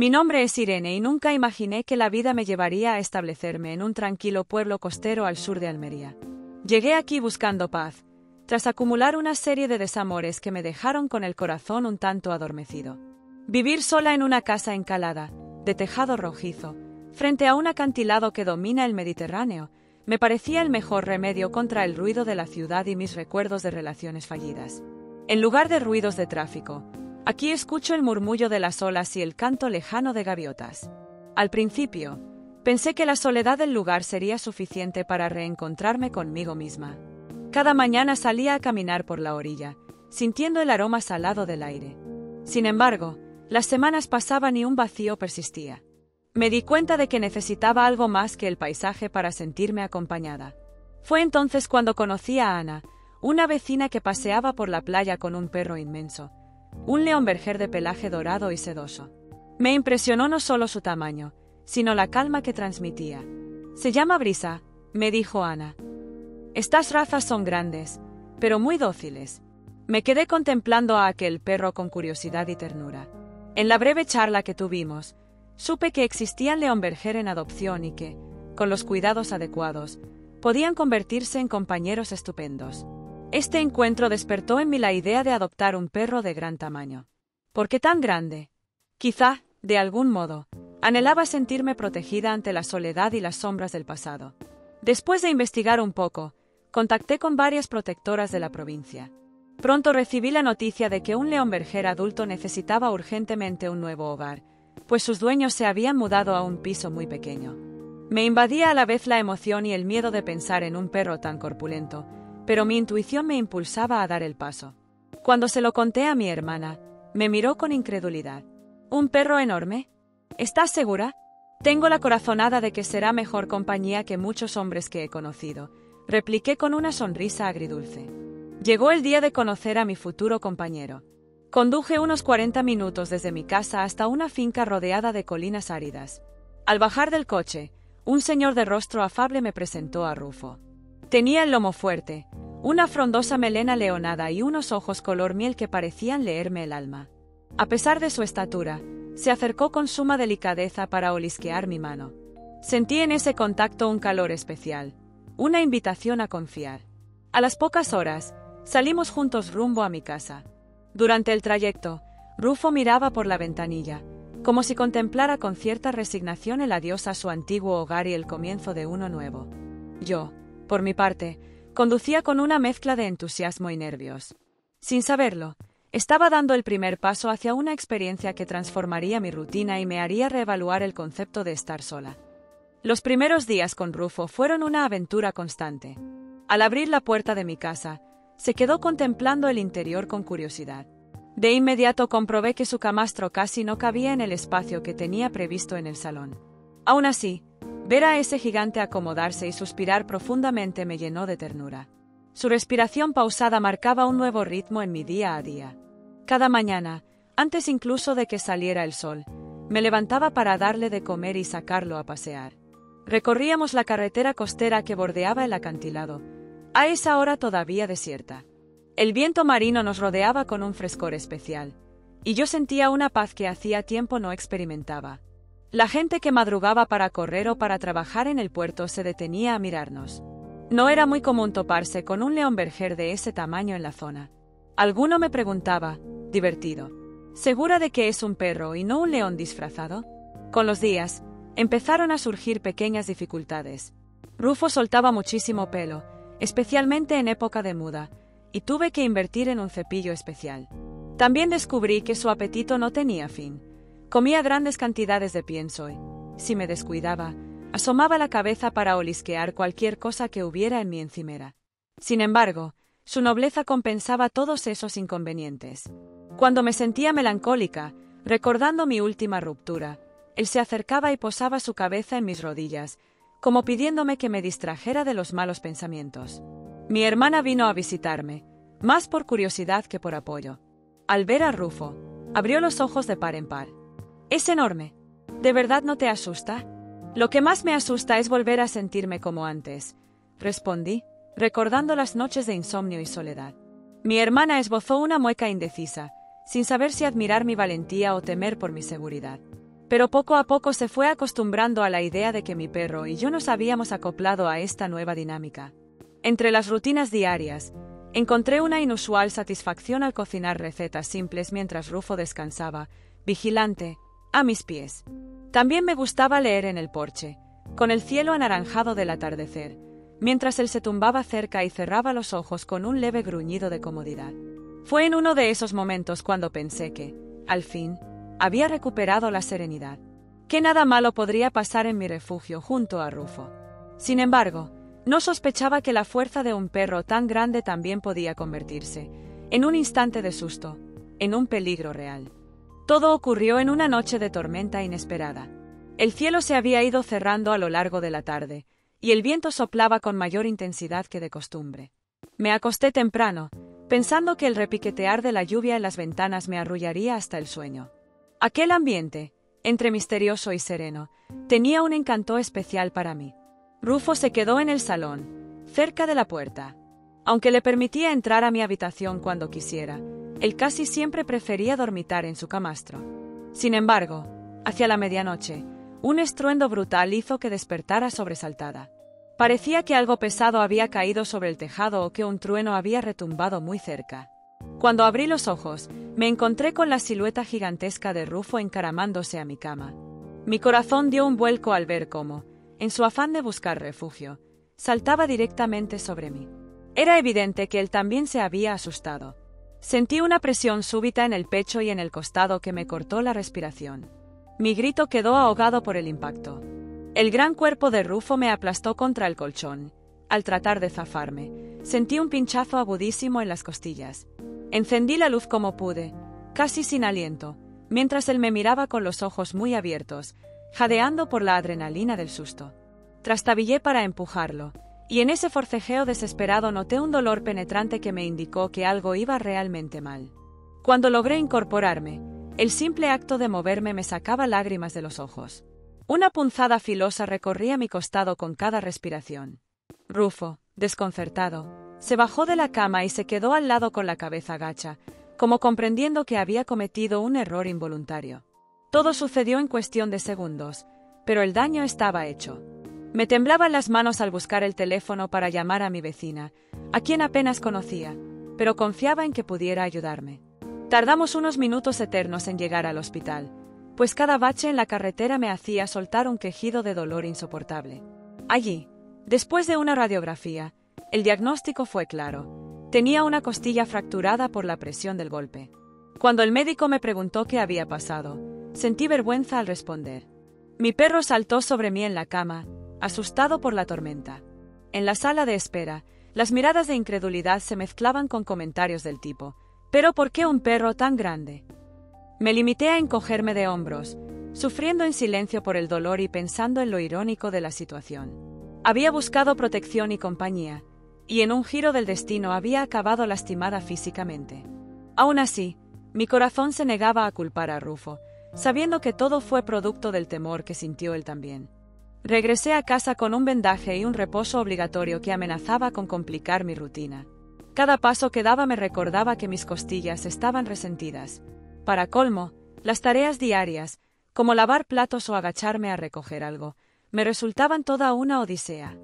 Mi nombre es Irene y nunca imaginé que la vida me llevaría a establecerme en un tranquilo pueblo costero al sur de Almería. Llegué aquí buscando paz, tras acumular una serie de desamores que me dejaron con el corazón un tanto adormecido. Vivir sola en una casa encalada, de tejado rojizo, frente a un acantilado que domina el Mediterráneo, me parecía el mejor remedio contra el ruido de la ciudad y mis recuerdos de relaciones fallidas. En lugar de ruidos de tráfico, aquí escucho el murmullo de las olas y el canto lejano de gaviotas. Al principio, pensé que la soledad del lugar sería suficiente para reencontrarme conmigo misma. Cada mañana salía a caminar por la orilla, sintiendo el aroma salado del aire. Sin embargo, las semanas pasaban y un vacío persistía. Me di cuenta de que necesitaba algo más que el paisaje para sentirme acompañada. Fue entonces cuando conocí a Ana, una vecina que paseaba por la playa con un perro inmenso, un leonberger de pelaje dorado y sedoso. Me impresionó no solo su tamaño, sino la calma que transmitía. «Se llama Brisa», me dijo Ana. «Estas razas son grandes, pero muy dóciles». Me quedé contemplando a aquel perro con curiosidad y ternura. En la breve charla que tuvimos, supe que existían leonberger en adopción y que, con los cuidados adecuados, podían convertirse en compañeros estupendos. Este encuentro despertó en mí la idea de adoptar un perro de gran tamaño. ¿Por qué tan grande? Quizá, de algún modo, anhelaba sentirme protegida ante la soledad y las sombras del pasado. Después de investigar un poco, contacté con varias protectoras de la provincia. Pronto recibí la noticia de que un leonberger adulto necesitaba urgentemente un nuevo hogar, pues sus dueños se habían mudado a un piso muy pequeño. Me invadía a la vez la emoción y el miedo de pensar en un perro tan corpulento, pero mi intuición me impulsaba a dar el paso. Cuando se lo conté a mi hermana, me miró con incredulidad. ¿Un perro enorme? ¿Estás segura? Tengo la corazonada de que será mejor compañía que muchos hombres que he conocido, repliqué con una sonrisa agridulce. Llegó el día de conocer a mi futuro compañero. Conduje unos 40 minutos desde mi casa hasta una finca rodeada de colinas áridas. Al bajar del coche, un señor de rostro afable me presentó a Rufo. Tenía el lomo fuerte, una frondosa melena leonada y unos ojos color miel que parecían leerme el alma. A pesar de su estatura, se acercó con suma delicadeza para olisquear mi mano. Sentí en ese contacto un calor especial, una invitación a confiar. A las pocas horas, salimos juntos rumbo a mi casa. Durante el trayecto, Rufo miraba por la ventanilla, como si contemplara con cierta resignación el adiós a su antiguo hogar y el comienzo de uno nuevo. Yo, por mi parte, conducía con una mezcla de entusiasmo y nervios. Sin saberlo, estaba dando el primer paso hacia una experiencia que transformaría mi rutina y me haría reevaluar el concepto de estar sola. Los primeros días con Rufo fueron una aventura constante. Al abrir la puerta de mi casa, se quedó contemplando el interior con curiosidad. De inmediato comprobé que su camastro casi no cabía en el espacio que tenía previsto en el salón. Aún así, ver a ese gigante acomodarse y suspirar profundamente me llenó de ternura. Su respiración pausada marcaba un nuevo ritmo en mi día a día. Cada mañana, antes incluso de que saliera el sol, me levantaba para darle de comer y sacarlo a pasear. Recorríamos la carretera costera que bordeaba el acantilado, a esa hora todavía desierta. El viento marino nos rodeaba con un frescor especial, y yo sentía una paz que hacía tiempo no experimentaba. La gente que madrugaba para correr o para trabajar en el puerto se detenía a mirarnos. No era muy común toparse con un leonberger de ese tamaño en la zona. Alguno me preguntaba, divertido, ¿segura de que es un perro y no un león disfrazado? Con los días, empezaron a surgir pequeñas dificultades. Rufo soltaba muchísimo pelo, especialmente en época de muda, y tuve que invertir en un cepillo especial. También descubrí que su apetito no tenía fin. Comía grandes cantidades de pienso y, si me descuidaba, asomaba la cabeza para olisquear cualquier cosa que hubiera en mi encimera. Sin embargo, su nobleza compensaba todos esos inconvenientes. Cuando me sentía melancólica, recordando mi última ruptura, él se acercaba y posaba su cabeza en mis rodillas, como pidiéndome que me distrajera de los malos pensamientos. Mi hermana vino a visitarme, más por curiosidad que por apoyo. Al ver a Rufo, abrió los ojos de par en par. «Es enorme. ¿De verdad no te asusta?» «Lo que más me asusta es volver a sentirme como antes», respondí, recordando las noches de insomnio y soledad. Mi hermana esbozó una mueca indecisa, sin saber si admirar mi valentía o temer por mi seguridad. pero poco a poco se fue acostumbrando a la idea de que mi perro y yo nos habíamos acoplado a esta nueva dinámica. Entre las rutinas diarias, encontré una inusual satisfacción al cocinar recetas simples mientras Rufo descansaba, vigilante, a mis pies. También me gustaba leer en el porche, con el cielo anaranjado del atardecer, mientras él se tumbaba cerca y cerraba los ojos con un leve gruñido de comodidad. Fue en uno de esos momentos cuando pensé que, al fin, había recuperado la serenidad. Que nada malo podría pasar en mi refugio junto a Rufo. Sin embargo, no sospechaba que la fuerza de un perro tan grande también podía convertirse, en un instante de susto, en un peligro real. Todo ocurrió en una noche de tormenta inesperada. El cielo se había ido cerrando a lo largo de la tarde, y el viento soplaba con mayor intensidad que de costumbre. Me acosté temprano, pensando que el repiquetear de la lluvia en las ventanas me arrullaría hasta el sueño. Aquel ambiente, entre misterioso y sereno, tenía un encanto especial para mí. Rufo se quedó en el salón, cerca de la puerta. Aunque le permitía entrar a mi habitación cuando quisiera, él casi siempre prefería dormitar en su camastro. Sin embargo, hacia la medianoche, un estruendo brutal hizo que despertara sobresaltada. Parecía que algo pesado había caído sobre el tejado o que un trueno había retumbado muy cerca. Cuando abrí los ojos, me encontré con la silueta gigantesca de Rufo encaramándose a mi cama. Mi corazón dio un vuelco al ver cómo, en su afán de buscar refugio, saltaba directamente sobre mí. Era evidente que él también se había asustado. Sentí una presión súbita en el pecho y en el costado que me cortó la respiración. Mi grito quedó ahogado por el impacto. El gran cuerpo de Rufo me aplastó contra el colchón. Al tratar de zafarme, sentí un pinchazo agudísimo en las costillas. Encendí la luz como pude, casi sin aliento, mientras él me miraba con los ojos muy abiertos, jadeando por la adrenalina del susto. Trastabillé para empujarlo, y en ese forcejeo desesperado noté un dolor penetrante que me indicó que algo iba realmente mal. Cuando logré incorporarme, el simple acto de moverme me sacaba lágrimas de los ojos. Una punzada filosa recorría mi costado con cada respiración. Rufo, desconcertado, se bajó de la cama y se quedó al lado con la cabeza gacha, como comprendiendo que había cometido un error involuntario. Todo sucedió en cuestión de segundos, pero el daño estaba hecho. Me temblaban las manos al buscar el teléfono para llamar a mi vecina, a quien apenas conocía, pero confiaba en que pudiera ayudarme. Tardamos unos minutos eternos en llegar al hospital, pues cada bache en la carretera me hacía soltar un quejido de dolor insoportable. Allí, después de una radiografía, el diagnóstico fue claro. Tenía una costilla fracturada por la presión del golpe. Cuando el médico me preguntó qué había pasado, sentí vergüenza al responder. Mi perro saltó sobre mí en la cama, asustado por la tormenta. En la sala de espera, las miradas de incredulidad se mezclaban con comentarios del tipo: ¿pero por qué un perro tan grande? Me limité a encogerme de hombros, sufriendo en silencio por el dolor y pensando en lo irónico de la situación. Había buscado protección y compañía, y en un giro del destino había acabado lastimada físicamente. Aún así, mi corazón se negaba a culpar a Rufo, sabiendo que todo fue producto del temor que sintió él también. Regresé a casa con un vendaje y un reposo obligatorio que amenazaba con complicar mi rutina. Cada paso que daba me recordaba que mis costillas estaban resentidas. Para colmo, las tareas diarias, como lavar platos o agacharme a recoger algo, me resultaban toda una odisea.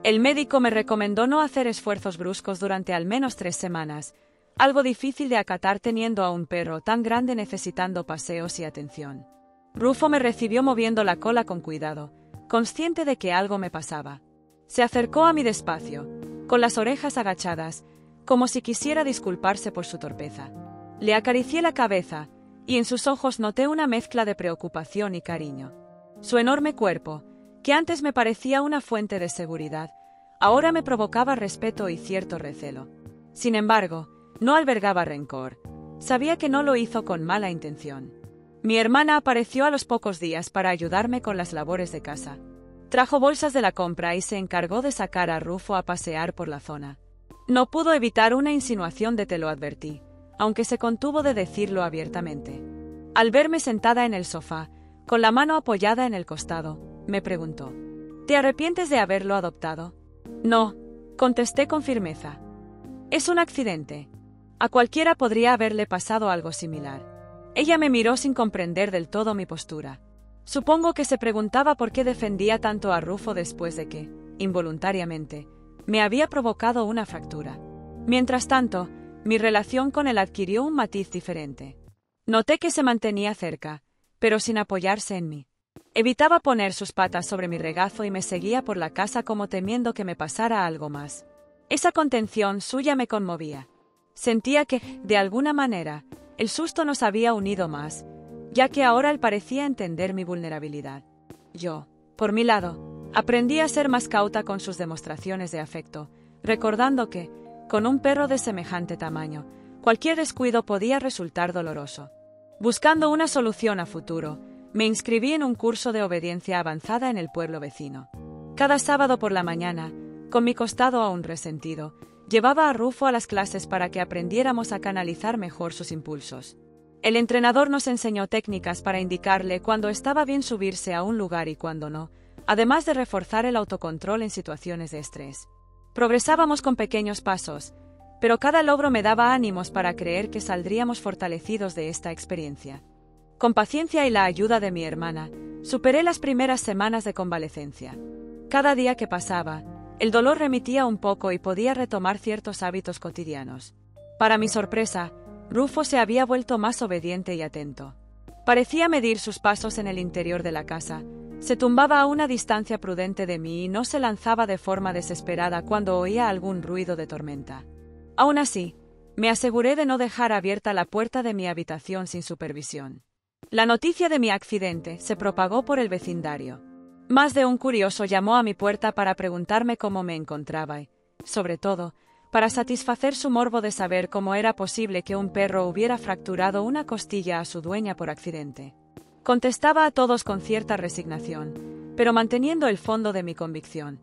El médico me recomendó no hacer esfuerzos bruscos durante al menos 3 semanas, algo difícil de acatar teniendo a un perro tan grande necesitando paseos y atención. Rufo me recibió moviendo la cola con cuidado, consciente de que algo me pasaba. Se acercó a mí despacio, con las orejas agachadas, como si quisiera disculparse por su torpeza. Le acaricié la cabeza, y en sus ojos noté una mezcla de preocupación y cariño. Su enorme cuerpo, que antes me parecía una fuente de seguridad, ahora me provocaba respeto y cierto recelo. Sin embargo, no albergaba rencor. Sabía que no lo hizo con mala intención. Mi hermana apareció a los pocos días para ayudarme con las labores de casa. Trajo bolsas de la compra y se encargó de sacar a Rufo a pasear por la zona. No pudo evitar una insinuación de "te lo advertí", aunque se contuvo de decirlo abiertamente. Al verme sentada en el sofá, con la mano apoyada en el costado, me preguntó: ¿te arrepientes de haberlo adoptado? No, contesté con firmeza. Es un accidente. A cualquiera podría haberle pasado algo similar. Ella me miró sin comprender del todo mi postura. Supongo que se preguntaba por qué defendía tanto a Rufo después de que, involuntariamente, me había provocado una fractura. Mientras tanto, mi relación con él adquirió un matiz diferente. Noté que se mantenía cerca, pero sin apoyarse en mí. Evitaba poner sus patas sobre mi regazo y me seguía por la casa como temiendo que me pasara algo más. Esa contención suya me conmovía. Sentía que, de alguna manera, el susto nos había unido más, ya que ahora él parecía entender mi vulnerabilidad. Yo, por mi lado, aprendí a ser más cauta con sus demostraciones de afecto, recordando que, con un perro de semejante tamaño, cualquier descuido podía resultar doloroso. Buscando una solución a futuro, me inscribí en un curso de obediencia avanzada en el pueblo vecino. Cada sábado por la mañana, con mi costado aún resentido, llevaba a Rufo a las clases para que aprendiéramos a canalizar mejor sus impulsos. El entrenador nos enseñó técnicas para indicarle cuándo estaba bien subirse a un lugar y cuándo no, además de reforzar el autocontrol en situaciones de estrés. Progresábamos con pequeños pasos, pero cada logro me daba ánimos para creer que saldríamos fortalecidos de esta experiencia. Con paciencia y la ayuda de mi hermana, superé las primeras semanas de convalecencia. Cada día que pasaba, el dolor remitía un poco y podía retomar ciertos hábitos cotidianos. Para mi sorpresa, Rufo se había vuelto más obediente y atento. Parecía medir sus pasos en el interior de la casa, se tumbaba a una distancia prudente de mí y no se lanzaba de forma desesperada cuando oía algún ruido de tormenta. Aún así, me aseguré de no dejar abierta la puerta de mi habitación sin supervisión. La noticia de mi accidente se propagó por el vecindario. Más de un curioso llamó a mi puerta para preguntarme cómo me encontraba y, sobre todo, para satisfacer su morbo de saber cómo era posible que un perro hubiera fracturado una costilla a su dueña por accidente. Contestaba a todos con cierta resignación, pero manteniendo el fondo de mi convicción.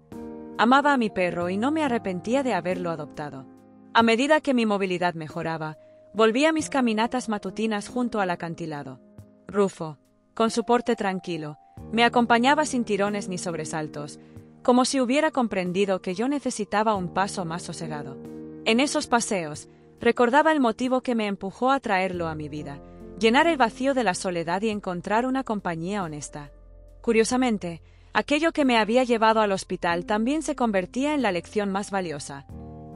Amaba a mi perro y no me arrepentía de haberlo adoptado. A medida que mi movilidad mejoraba, volví a mis caminatas matutinas junto al acantilado. Rufo, con su porte tranquilo, me acompañaba sin tirones ni sobresaltos, como si hubiera comprendido que yo necesitaba un paso más sosegado. En esos paseos, recordaba el motivo que me empujó a traerlo a mi vida, llenar el vacío de la soledad y encontrar una compañía honesta. Curiosamente, aquello que me había llevado al hospital también se convertía en la lección más valiosa.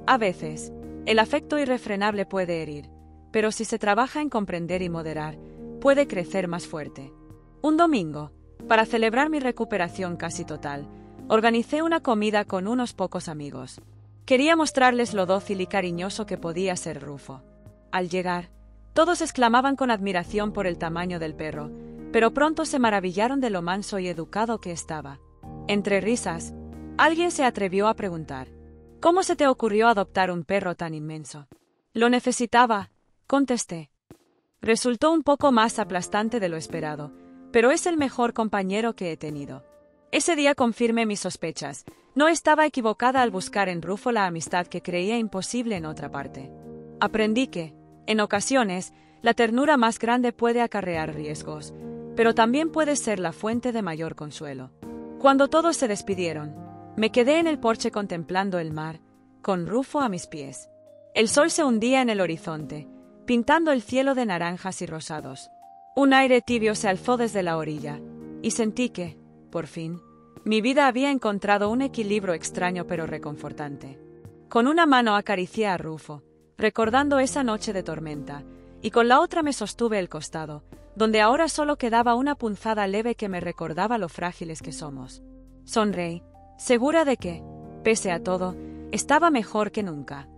A veces, el afecto irrefrenable puede herir, pero si se trabaja en comprender y moderar, puede crecer más fuerte. Un domingo, para celebrar mi recuperación casi total, organicé una comida con unos pocos amigos. Quería mostrarles lo dócil y cariñoso que podía ser Rufo. Al llegar, todos exclamaban con admiración por el tamaño del perro, pero pronto se maravillaron de lo manso y educado que estaba. Entre risas, alguien se atrevió a preguntar: ¿cómo se te ocurrió adoptar un perro tan inmenso? Lo necesitaba, contesté. Resultó un poco más aplastante de lo esperado, pero es el mejor compañero que he tenido. Ese día confirmé mis sospechas. No estaba equivocada al buscar en Rufo la amistad que creía imposible en otra parte. Aprendí que, en ocasiones, la ternura más grande puede acarrear riesgos, pero también puede ser la fuente de mayor consuelo. Cuando todos se despidieron, me quedé en el porche contemplando el mar, con Rufo a mis pies. El sol se hundía en el horizonte, pintando el cielo de naranjas y rosados. Un aire tibio se alzó desde la orilla, y sentí que, por fin, mi vida había encontrado un equilibrio extraño pero reconfortante. Con una mano acaricié a Rufo, recordando esa noche de tormenta, y con la otra me sostuve el costado, donde ahora solo quedaba una punzada leve que me recordaba lo frágiles que somos. Sonreí, segura de que, pese a todo, estaba mejor que nunca.